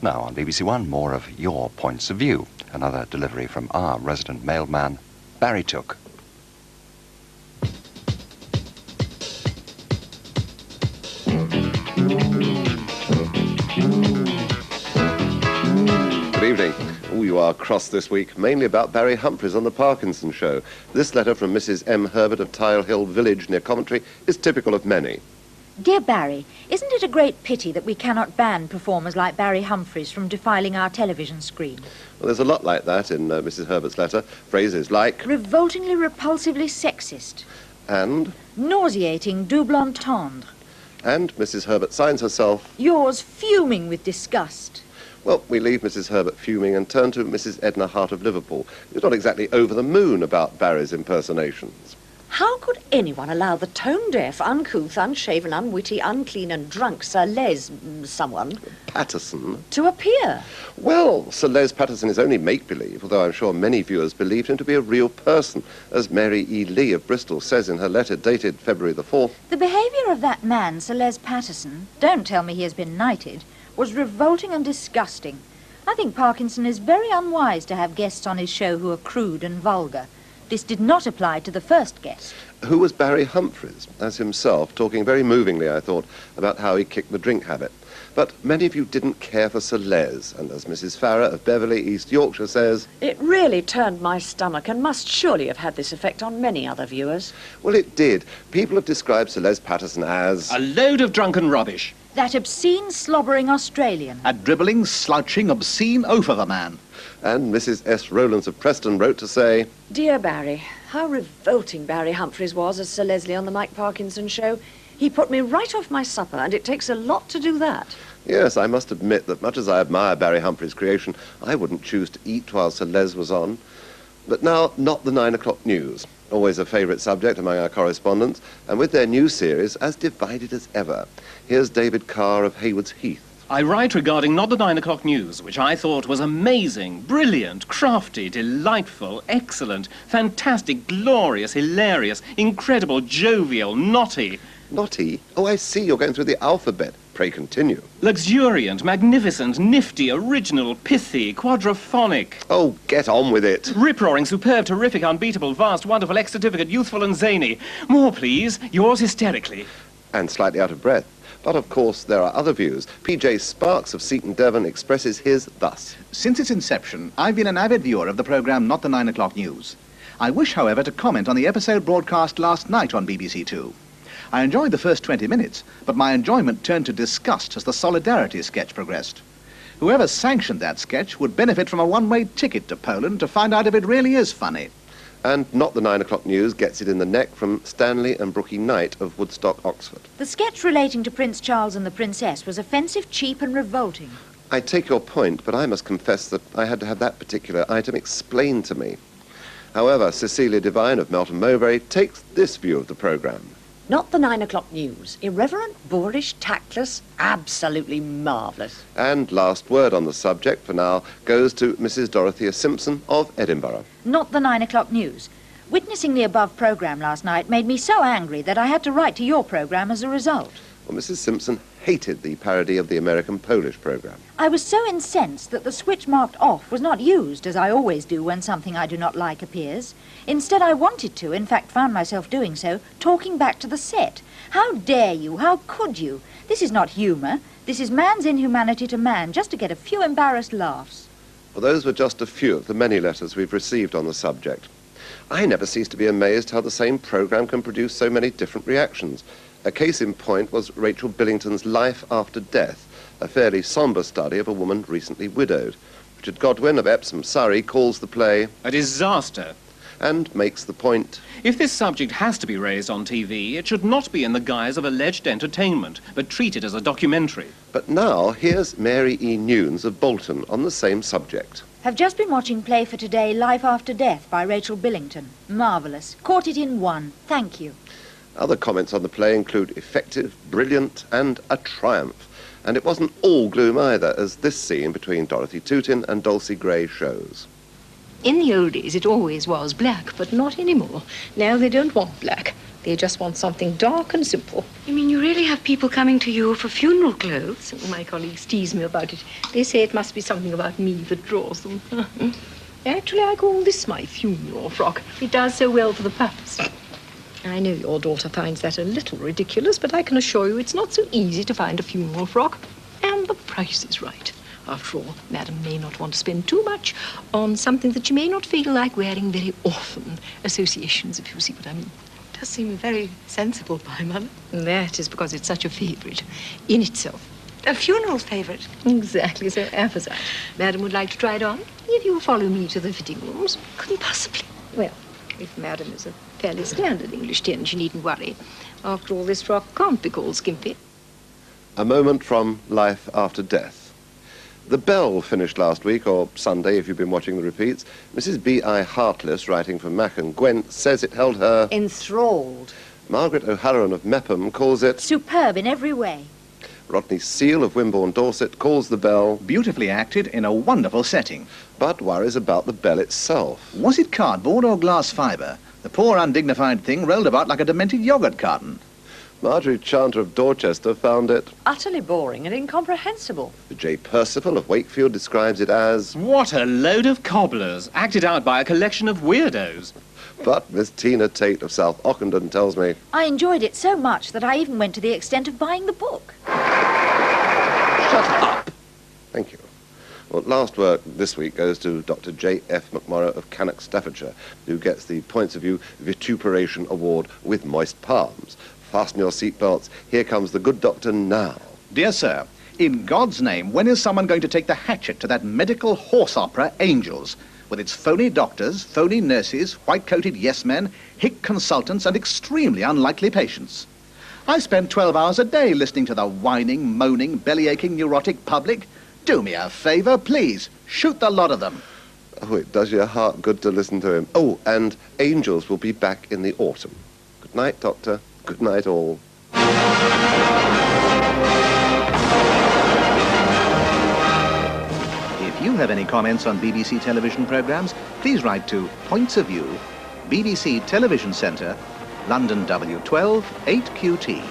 Now on BBC One, more of your points of view. Another delivery from our resident mailman, Barry Took. Good evening. Oh, you are cross this week, mainly about Barry Humphries on the Parkinson show. This letter from Mrs. M. Herbert of Tile Hill Village near Coventry is typical of many. Dear Barry, isn't it a great pity that we cannot ban performers like Barry Humphries from defiling our television screen? Well, there's a lot like that in Mrs. Herbert's letter. Phrases like... revoltingly, repulsively sexist. And... nauseating double entendre. And Mrs. Herbert signs herself... yours fuming with disgust. Well, we leave Mrs. Herbert fuming and turn to Mrs. Edna Hart of Liverpool, who's not exactly over the moon about Barry's impersonations. How could anyone allow the tone-deaf, uncouth, unshaven, unwitty, unclean and drunk Sir Les... someone... Patterson? to appear? Well, Sir Les Patterson is only make-believe, although I'm sure many viewers believed him to be a real person, as Mary E. Lee of Bristol says in her letter dated February the 4th. The behaviour of that man, Sir Les Patterson, don't tell me he has been knighted, was revolting and disgusting. I think Parkinson is very unwise to have guests on his show who are crude and vulgar. This did not apply to the first guest. Who was Barry Humphries, as himself, talking very movingly, I thought, about how he kicked the drink habit. But many of you didn't care for Sir Les, and as Mrs. Farrer of Beverley, East Yorkshire says... It really turned my stomach and must surely have had this effect on many other viewers. Well, it did. People have described Sir Les Patterson as... a load of drunken rubbish. That obscene, slobbering Australian. A dribbling, slouching, obscene oaf of a man. And Mrs. S. Rowlands of Preston wrote to say... Dear Barry, how revolting Barry Humphries was as Sir Leslie on the Mike Parkinson show. He put me right off my supper, and it takes a lot to do that. Yes, I must admit that much as I admire Barry Humphries' creation, I wouldn't choose to eat while Sir Les was on. But now, not the 9 o'clock news. Always a favourite subject among our correspondents, and with their new series, as divided as ever. Here's David Carr of Haywards Heath. I write regarding Not the 9 o'clock news, which I thought was amazing, brilliant, crafty, delightful, excellent, fantastic, glorious, hilarious, incredible, jovial, naughty. Naughty? Oh, I see, you're going through the alphabet. Pray continue. Luxuriant, magnificent, nifty, original, pithy, quadraphonic. Oh, get on with it. Rip-roaring, superb, terrific, unbeatable, vast, wonderful, ex-certificate, youthful and zany. More, please. Yours hysterically. And slightly out of breath. But, of course, there are other views. P.J. Sparks of Seaton Devon expresses his thus. Since its inception, I've been an avid viewer of the programme Not the 9 o'clock news. I wish, however, to comment on the episode broadcast last night on BBC Two. I enjoyed the first 20 minutes, but my enjoyment turned to disgust as the Solidarity sketch progressed. Whoever sanctioned that sketch would benefit from a one-way ticket to Poland to find out if it really is funny. And Not the 9 o'clock news gets it in the neck from Stanley and Brookie Knight of Woodstock, Oxford. The sketch relating to Prince Charles and the Princess was offensive, cheap and revolting. I take your point, but I must confess that I had to have that particular item explained to me. However, Cecilia Devine of Melton Mowbray takes this view of the programme. Not the 9 o'clock news. Irreverent, boorish, tactless, absolutely marvellous. And last word on the subject for now goes to Mrs. Dorothea Simpson of Edinburgh. Not the 9 o'clock news. Witnessing the above programme last night made me so angry that I had to write to your programme as a result. Well, Mrs. Simpson hated the parody of the American Polish programme. I was so incensed that the switch marked off was not used, as I always do when something I do not like appears. Instead, I wanted to, in fact found myself doing so, talking back to the set. How dare you? How could you? This is not humour. This is man's inhumanity to man, just to get a few embarrassed laughs. Well, those were just a few of the many letters we've received on the subject. I never cease to be amazed how the same programme can produce so many different reactions. A case in point was Rachel Billington's Life After Death, a fairly sombre study of a woman recently widowed. Richard Godwin of Epsom, Surrey, calls the play A disaster. and makes the point. If this subject has to be raised on TV, it should not be in the guise of alleged entertainment, but treated as a documentary. But now, here's Mary E. Nunes of Bolton on the same subject. Have just been watching Play for Today, Life After Death by Rachel Billington. Marvellous. Caught it in one. Thank you. Other comments on the play include effective, brilliant, and a triumph. And it wasn't all gloom either, as this scene between Dorothy Tootin and Dulcie Gray shows. In the old days, it always was black, but not anymore. Now they don't want black. They just want something dark and simple. You mean you really have people coming to you for funeral clothes? My colleagues tease me about it. They say it must be something about me that draws them. Actually, I call this my funeral frock. It does so well for the purpose. I know your daughter finds that a little ridiculous, but I can assure you it's not so easy to find a funeral frock. And the price is right. After all, Madam may not want to spend too much on something that she may not feel like wearing very often. Associations, if you see what I mean. Does seem very sensible, my mother. That is because it's such a favourite in itself. A funeral favourite. Exactly, so apposite. Madam would like to try it on, if you will follow me to the fitting rooms. Couldn't possibly. Well, if Madam is a fairly standard English tin, she needn't worry. After all, this frock can't be called skimpy. A moment from life after death. The Bell finished last week, or Sunday if you've been watching the repeats. Mrs. B.I. Heartless, writing for Mac and Gwent, says it held her... Enthralled. Margaret O'Halloran of Mepham calls it... Superb in every way. Rodney Seal of Wimborne, Dorset, calls the Bell... Beautifully acted in a wonderful setting. but worries about the Bell itself. Was it cardboard or glass fibre? The poor undignified thing rolled about like a demented yoghurt carton. Marjorie Chanter of Dorchester found it. Utterly boring and incomprehensible. J. Percival of Wakefield describes it as... What a load of cobblers, acted out by a collection of weirdos. But Miss Tina Tate of South Ockenden tells me... I enjoyed it so much that I even went to the extent of buying the book. Shut up! Thank you. Well, last work this week goes to Dr. J. F. McMorrow of Cannock, Staffordshire, who gets the Points of View Vituperation Award with moist palms. Fasten your seatbelts. Here comes the good doctor now. Dear sir, in God's name, when is someone going to take the hatchet to that medical horse opera, Angels, with its phony doctors, phony nurses, white-coated yes-men, hick consultants, and extremely unlikely patients? I spend 12 hours a day listening to the whining, moaning, belly-aching, neurotic public. Do me a favour, please. Shoot the lot of them. Oh, it does your heart good to listen to him. Oh, and Angels will be back in the autumn. Good night, Doctor. Good night, all. If you have any comments on BBC television programmes, please write to Points of View, BBC Television Centre, London W12 8QT.